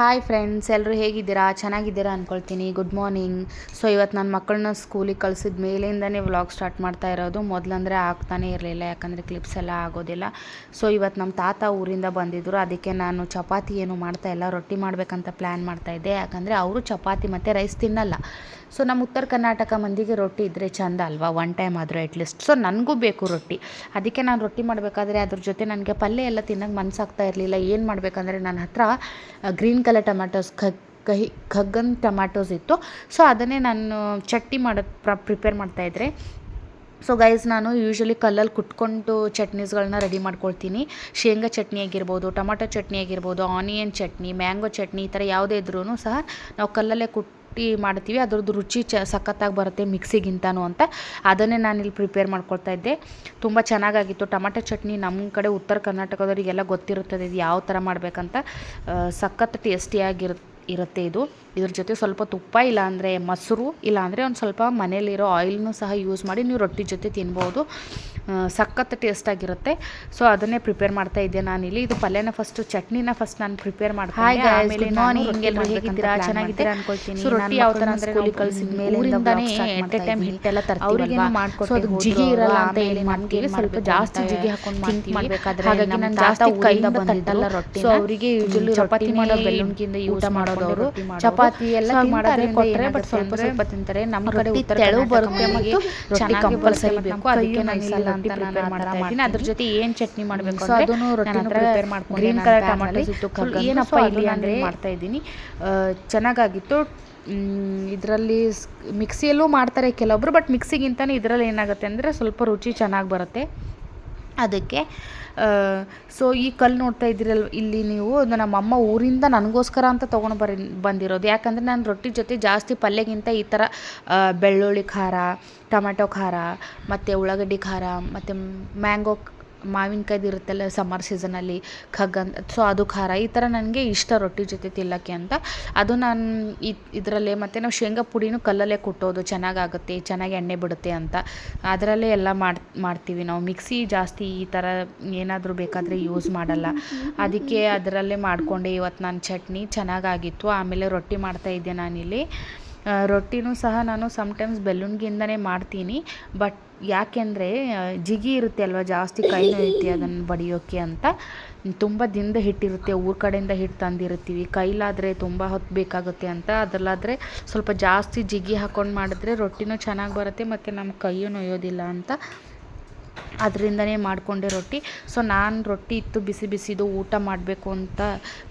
Hi friends, ಎಲ್ಲರೂ ಹೇಗಿದ್ದೀರಾ? ಚೆನ್ನಾಗಿದ್ದೀರಾ ಅಂದ್ಕೊಳ್ತೀನಿ. Good morning. ಸೊ ಇವತ್ತು ನನ್ನ ಮಕ್ಕಳನ್ನ ಸ್ಕೂಲಿಗೆ ಕಳಿಸಿದ ಮೇಲಿಂದನೇ ವ್ಲಾಗ್ ಸ್ಟಾರ್ಟ್ ಮಾಡ್ತಾ ಇರೋದು. ಮೊದಲಂದರೆ ಆಗ್ತಾನೇ ಇರಲಿಲ್ಲ, ಯಾಕಂದರೆ ಕ್ಲಿಪ್ಸ್ ಎಲ್ಲ ಆಗೋದಿಲ್ಲ. ಸೊ ಇವತ್ತು ನಮ್ಮ ತಾತ ಊರಿಂದ ಬಂದಿದ್ದರು, ಅದಕ್ಕೆ ನಾನು ಚಪಾತಿ ಏನು ಮಾಡ್ತಾಯಿಲ್ಲ, ರೊಟ್ಟಿ ಮಾಡಬೇಕಂತ ಪ್ಲ್ಯಾನ್ ಮಾಡ್ತಾಯಿದ್ದೆ. ಯಾಕಂದರೆ ಅವರು ಚಪಾತಿ ಮತ್ತು ರೈಸ್ ತಿನ್ನಲ್ಲ. ಸೊ ನಮ್ಮ ಉತ್ತರ ಕರ್ನಾಟಕ ಮಂದಿಗೆ ರೊಟ್ಟಿ ಇದ್ದರೆ ಚೆಂದ ಅಲ್ವಾ, ಒನ್ ಟೈಮ್ ಆದರೂ ಅಟ್ಲೀಸ್ಟ್. ಸೊ ನನಗೂ ಬೇಕು ರೊಟ್ಟಿ. ಅದಕ್ಕೆ ನಾನು ರೊಟ್ಟಿ ಮಾಡಬೇಕಾದ್ರೆ ಅದ್ರ ಜೊತೆ ನನಗೆ ಪಲ್ಯ ಎಲ್ಲ ತಿನ್ನೋಕ್ಕೆ ಮನಸ್ಸಾಗ್ತಾ ಇರಲಿಲ್ಲ. ಏನು ಮಾಡಬೇಕಂದ್ರೆ ನನ್ನ ಹತ್ರ ಗ್ರೀನ್ ಕಲರ್ ಟೊಮ್ಯಾಟೋಸ್ ಖಗ್ಗನ್ ಟೊಮ್ಯಾಟೋಸ್ ಇತ್ತು. ಸೊ ಅದನ್ನೇ ನಾನು ಚಟ್ನಿ ಮಾಡೋದು ಪ್ರಿಪೇರ್ ಮಾಡ್ತಾಯಿದ್ರೆ. ಸೊ ಗೈಸ್, ನಾನು ಯೂಶ್ವಲಿ ಕಲ್ಲಲ್ಲಿ ಕುಟ್ಕೊಂಡು ಚಟ್ನೀಸ್ಗಳನ್ನ ರೆಡಿ ಮಾಡ್ಕೊಳ್ತೀನಿ. ಶೇಂಗಾ ಚಟ್ನಿ ಆಗಿರ್ಬೋದು, ಟೊಮಾಟೊ ಚಟ್ನಿ ಆಗಿರ್ಬೋದು, ಆನಿಯನ್ ಚಟ್ನಿ, ಮ್ಯಾಂಗೋ ಚಟ್ನಿ, ಈ ಥರ ಯಾವುದೇ ಇದ್ರೂ ಸಹ ನಾವು ಕಲ್ಲಲ್ಲೇ ಕುಟ್ಟಿ ಮಾಡ್ತೀವಿ. ಅದ್ರದ್ದು ರುಚಿ ಸಖತ್ತಾಗಿ ಬರುತ್ತೆ ಮಿಕ್ಸಿಗಿಂತನೂ ಅಂತ ಅದನ್ನೇ ನಾನಿಲ್ಲಿ ಪ್ರಿಪೇರ್ ಮಾಡ್ಕೊಳ್ತಾ ಇದ್ದೆ. ತುಂಬ ಚೆನ್ನಾಗಾಗಿತ್ತು. ಟೊಮಾಟೊ ಚಟ್ನಿ ನಮ್ಮ ಕಡೆ ಉತ್ತರ ಕರ್ನಾಟಕದವರಿಗೆಲ್ಲ ಗೊತ್ತಿರುತ್ತದೆ ಇದು ಯಾವ ಥರ ಮಾಡಬೇಕಂತ. ಸಖತ್ ಟೇಸ್ಟಿಯಾಗಿರುತ್ತೆ ಇದು. ಇದ್ರ ಜೊತೆ ಸ್ವಲ್ಪ ತುಪ್ಪ, ಇಲ್ಲಾಂದರೆ ಮೊಸರು, ಇಲ್ಲಾಂದರೆ ಒಂದು ಸ್ವಲ್ಪ ಮನೇಲಿರೋ ಆಯಿಲ್ನೂ ಸಹ ಯೂಸ್ ಮಾಡಿ ನೀವು ರೊಟ್ಟಿ ಜೊತೆ ತಿನ್ಬೋದು. ಸಖತ್ ಟೇಸ್ಟಾಗಿರುತ್ತೆ. ಸೊ ಅದನ್ನೇ ಪ್ರಿಪೇರ್ ಮಾಡ್ತಾ ಇದ್ದೆ ನಾನಿಲ್ಲಿ. ಇದು ಪಲ್ಯನ ಚಟ್ನಿನ ಫಸ್ಟ್ ನಾನು ಪ್ರಿಪೇರ್ ಮಾಡ್ತೀನಿ. ಆಮೇಲೆ ಹೇಗಿದ್ದೀರಾ? ಚೆನ್ನಾಗಿದ್ದೀರಾ ಅನ್ಕೊಳ್ತೀನಿ. ಸೊ ರೊಟ್ಟಿ ಯಾವ ಥರ ಅಂದರೆ ಸ್ಕೂಲಿಗೆ ಕಳಿಸಿದ ಮೇಲಿಂದನೇ ಎಟ್ ಎ ಟೈಮ್ ಹಿಟ್ಟೆಲ್ಲ ತರ್ತೀವಿ. ಸೊ ಅದು ಜಿಗಿ ಇರಲ್ಲ ಅಂತ ಹೇಳಿ ನಮಗೆ ಸ್ವಲ್ಪ ಜಾಸ್ತಿ ಜಿಗಿ ಹಾಕೊಂಡು ಮಾಡಬೇಕಾದ್ರೆ, ಹಾಗಾಗಿ ನಾನು ಜಾಸ್ತಿ ಕೈಯಿಂದ ತಟ್ಟಲ್ಲ ರೊಟ್ಟಿ. ಸೊ ಅವರಿಗೆ ಯೂಶಲಿ ಚಪಾತಿ ಮಾಡೋ ಬೆಲ್ಲುನ್ಗಿಂತ ಯೂಟ ಮಾಡೋದವರು ಚಪಾತಿ ಎಲ್ಲ ಮಾಡಿದ್ರೆ ಕೊಟ್ಟರೆ ಬಟ್ ಸ್ವಲ್ಪ ಸ್ವಲ್ಪ ತಿಂತಾರೆ. ನಮ್ಮ ಕಡೆ ತೆಳು ಬರುತ್ತೆ ಮತ್ತು ರೊಟ್ಟಿ ಕಂಪಲ್ಸರಿ ಬೇಕು. ಅದಕ್ಕೆ ನಾನು ಇಲ್ಲ ಅಂತ ನಾನು ಮಾಡ್ತಾ ಇದ್ದೀನಿ. ಅದ್ರ ಜೊತೆ ಏನು ಚಟ್ನಿ ಮಾಡಬೇಕು ಸೊ ಅದನ್ನು ರೊಟ್ಟಿ ಪ್ರಿಪೇರ್ ಮಾಡ್ಕೊಂಡು ಗ್ರೀನ್ ಕಲರ್ ಟೊಮ್ಯಾಟೋಸ್ ಇತ್ತು. ಏನಪ್ಪ ಇಲ್ಲಿ ಅಂದರೆ ಮಾಡ್ತಾ ಇದ್ದೀನಿ. ಚೆನ್ನಾಗಾಗಿತ್ತು. ಇದರಲ್ಲಿ ಮಿಕ್ಸಿಯಲ್ಲೂ ಮಾಡ್ತಾರೆ ಕೆಲವೊಬ್ರು, ಬಟ್ ಮಿಕ್ಸಿಗಿಂತಲೇ ಇದರಲ್ಲಿ ಏನಾಗುತ್ತೆ ಅಂದರೆ ಸ್ವಲ್ಪ ರುಚಿ ಚೆನ್ನಾಗಿ ಬರುತ್ತೆ ಅದಕ್ಕೆ. ಸೊ ಈ ಕಲ್ಲು ನೋಡ್ತಾ ಇದ್ದೀರಲ್ವ ಇಲ್ಲಿ ನೀವು, ನಮ್ಮಮ್ಮ ಊರಿಂದ ನನಗೋಸ್ಕರ ಅಂತ ತೊಗೊಂಡು ಬಂದಿರೋದು. ಯಾಕಂದರೆ ನಾನು ರೊಟ್ಟಿ ಜೊತೆ ಜಾಸ್ತಿ ಪಲ್ಯಗಿಂತ ಈ ಥರ ಬೆಳ್ಳುಳ್ಳಿ ಖಾರ, ಟೊಮೆಟೊ ಖಾರ, ಮತ್ತು ಉಳ್ಳಾಗಡ್ಡಿ ಖಾರ, ಮತ್ತು ಮ್ಯಾಂಗೋ ಮಾವಿನಕಾಯ್ದು ಇರುತ್ತಲ್ಲ ಸಮ್ಮರ್ ಸೀಸನಲ್ಲಿ ಖಗ್ಗನ್, ಸೊ ಅದು ಖಾರ, ಈ ಥರ ನನಗೆ ಇಷ್ಟ ರೊಟ್ಟಿ ಜೊತೆ ತಿನ್ನೋಕ್ಕೆ ಅಂತ. ಅದು ನಾನು ಇದರಲ್ಲೇ, ಮತ್ತು ನಾವು ಶೇಂಗಾ ಪುಡಿನೂ ಕಲ್ಲಲ್ಲೇ ಕುಟ್ಟೋದು, ಚೆನ್ನಾಗಾಗುತ್ತೆ, ಚೆನ್ನಾಗಿ ಎಣ್ಣೆ ಬಿಡುತ್ತೆ ಅಂತ ಅದರಲ್ಲೇ ಎಲ್ಲ ಮಾಡ್ತೀವಿ ನಾವು. ಮಿಕ್ಸಿ ಜಾಸ್ತಿ ಈ ಥರ ಏನಾದರೂ ಬೇಕಾದರೆ ಯೂಸ್ ಮಾಡಲ್ಲ. ಅದಕ್ಕೆ ಅದರಲ್ಲೇ ಮಾಡಿಕೊಂಡೆ ಇವತ್ತು ನಾನು ಚಟ್ನಿ. ಚೆನ್ನಾಗಾಗಿತ್ತು. ಆಮೇಲೆ ರೊಟ್ಟಿ ಮಾಡ್ತಾಯಿದ್ದೆ ನಾನಿಲ್ಲಿ. ರೊಟ್ಟಿನೂ ಸಹ ನಾನು ಸಮ್ಟೈಮ್ಸ್ ಬೆಲ್ಲುನ್ಗಿಂದನೇ ಮಾಡ್ತೀನಿ. ಬಟ್ ಯಾಕೆಂದರೆ ಜಿಗಿ ಇರುತ್ತೆ ಅಲ್ವ, ಜಾಸ್ತಿ ಕೈ ನೋಯುತ್ತೆ ಅದನ್ನು ಬಡಿಯೋಕ್ಕೆ ಅಂತ. ತುಂಬ ದಿನದ ಹಿಟ್ಟಿರುತ್ತೆ, ಊರ ಕಡೆಯಿಂದ ಹಿಟ್ಟು ತಂದಿರ್ತೀವಿ. ಕೈಲಾದರೆ ತುಂಬ ಹೊತ್ತು ಬೇಕಾಗುತ್ತೆ ಅಂತ, ಅದರಲ್ಲಾದರೆ ಸ್ವಲ್ಪ ಜಾಸ್ತಿ ಜಿಗಿ ಹಾಕ್ಕೊಂಡು ಮಾಡಿದ್ರೆ ರೊಟ್ಟಿನೂ ಚೆನ್ನಾಗಿ ಬರುತ್ತೆ ಮತ್ತು ನಮ್ಮ ಕೈಯೂ ನೋಯೋದಿಲ್ಲ ಅಂತ ಅದರಿಂದನೇ ಮಾಡಿಕೊಂಡೆ ರೊಟ್ಟಿ. ಸೊ ನಾನು ರೊಟ್ಟಿ ಇತ್ತು ಬಿಸಿ ಬಿಸಿದು ಊಟ ಮಾಡಬೇಕು ಅಂತ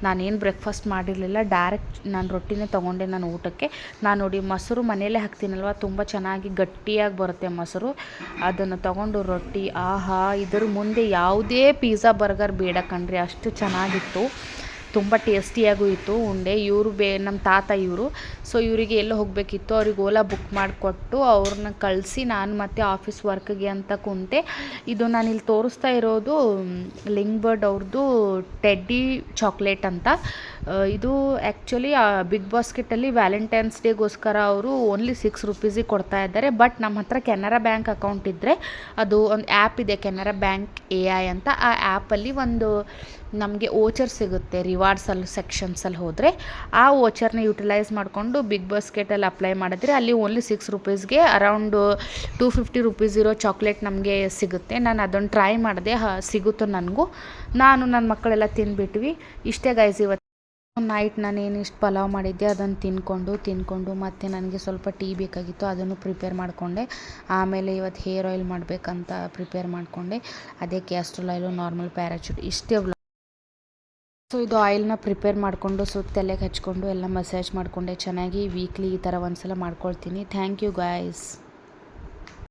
ನಾನೇನು ಬ್ರೇಕ್ಫಾಸ್ಟ್ ಮಾಡಿರಲಿಲ್ಲ. ಡೈರೆಕ್ಟ್ ನಾನು ರೊಟ್ಟಿನೇ ತೊಗೊಂಡೆ ನಾನು ಊಟಕ್ಕೆ. ನಾನು ನೋಡಿ ಮೊಸರು ಮನೆಯಲ್ಲೇ ಹಾಕ್ತೀನಲ್ವ, ತುಂಬ ಚೆನ್ನಾಗಿ ಗಟ್ಟಿಯಾಗಿ ಬರುತ್ತೆ ಮೊಸರು. ಅದನ್ನು ತೊಗೊಂಡು ರೊಟ್ಟಿ, ಆಹಾ, ಇದ್ರ ಮುಂದೆ ಯಾವುದೇ ಪಿಜ್ಜಾ ಬರ್ಗರ್ ಬೇಡ ಕಣ್ರಿ, ಅಷ್ಟು ಚೆನ್ನಾಗಿತ್ತು. ತುಂಬ ಟೇಸ್ಟಿಯಾಗೂ ಇತ್ತು ಉಂಡೆ. ಇವರು ನಮ್ಮ ತಾತ ಇವರು. ಸೊ ಇವರಿಗೆ ಎಲ್ಲೋ ಹೋಗಬೇಕಿತ್ತು, ಅವ್ರಿಗೆ ಓಲಾ ಬುಕ್ ಮಾಡಿಕೊಟ್ಟು ಅವ್ರನ್ನ ಕಳಿಸಿ ನಾನು ಮತ್ತೆ ಆಫೀಸ್ ವರ್ಕ್ಗೆ ಅಂತ ಕುಂತೆ. ಇದು ನಾನಿಲ್ಲಿ ತೋರಿಸ್ತಾ ಇರೋದು ಲಿಂಗ್ ಬರ್ಡ್ ಅವ್ರದ್ದು ಟೆಡ್ಡಿ ಚಾಕ್ಲೇಟ್ ಅಂತ. ಇದು ಆ್ಯಕ್ಚುಲಿ ಬಿಗ್ ಬಾಸ್ಕೆಟಲ್ಲಿ ವ್ಯಾಲೆಂಟೈನ್ಸ್ ಡೇಗೋಸ್ಕರ ಅವರು ಓನ್ಲಿ ₹6 ಕೊಡ್ತಾ ಇದ್ದಾರೆ. ಬಟ್ ನಮ್ಮ ಹತ್ರ ಕೆನರಾ ಬ್ಯಾಂಕ್ ಅಕೌಂಟ್ ಇದ್ದರೆ, ಅದು ಒಂದು ಆ್ಯಪ್ ಇದೆ ಕೆನರಾ ಬ್ಯಾಂಕ್ AI ಅಂತ. ಆ ಆ್ಯಪಲ್ಲಿ ಒಂದು ನಮಗೆ ಓಚರ್ ಸಿಗುತ್ತೆ ರಿವಾರ್ಡ್ಸಲ್ಲಿ ಸೆಕ್ಷನ್ಸಲ್ಲಿ ಹೋದರೆ. ಆ ಓಚರ್ನ ಯುಟಿಲೈಸ್ ಮಾಡಿಕೊಂಡು ಬಿಗ್ ಬಾಸ್ಕೆಟಲ್ಲಿ ಅಪ್ಲೈ ಮಾಡಿದ್ರೆ ಅಲ್ಲಿ ಓನ್ಲಿ ₹6ಗೆ ಅರೌಂಡ್ ₹250 ಇರೋ ಚಾಕ್ಲೇಟ್ ನಮಗೆ ಸಿಗುತ್ತೆ. ನಾನು ಅದನ್ನು ಟ್ರೈ ಮಾಡಿದೆ, ಸಿಗುತ್ತೋ ನನಗೂ. ನಾನು ನನ್ನ ಮಕ್ಕಳೆಲ್ಲ ತಿಂದುಬಿಟ್ವಿ. ಇಷ್ಟೇ ಗೈಸ್. ಇವತ್ತು ನೈಟ್ ನಾನೇನು ಇಷ್ಟು ಪಲಾವ್ ಮಾಡಿದ್ದೆ ಅದನ್ನು ತಿನ್ಕೊಂಡು ಮತ್ತು ನನಗೆ ಸ್ವಲ್ಪ ಟೀ ಬೇಕಾಗಿತ್ತು, ಅದನ್ನು ಪ್ರಿಪೇರ್ ಮಾಡಿಕೊಂಡೆ. ಆಮೇಲೆ ಇವತ್ತು ಹೇರ್ ಆಯಿಲ್ ಮಾಡಬೇಕಂತ ಪ್ರಿಪೇರ್ ಮಾಡಿಕೊಂಡೆ. ಅದೇ ಕ್ಯಾಸ್ಟ್ರೋಲ್ ಆಯಿಲು, ನಾರ್ಮಲ್ ಪ್ಯಾರಾಚೂಟ್, ಇಷ್ಟೇ. ಸೊ ಇದು ಆಯಿಲ್ನ ಪ್ರಿಪೇರ್ ಮಾಡಿಕೊಂಡು ತಲೆಗೆ ಹಚ್ಕೊಂಡು ಎಲ್ಲ ಮಸಾಜ್ ಮಾಡಿಕೊಂಡೆ ಚೆನ್ನಾಗಿ. ವೀಕ್ಲಿ ಈ ಥರ ಒಂದ್ಸಲ ಮಾಡ್ಕೊಳ್ತೀನಿ. Thank you guys.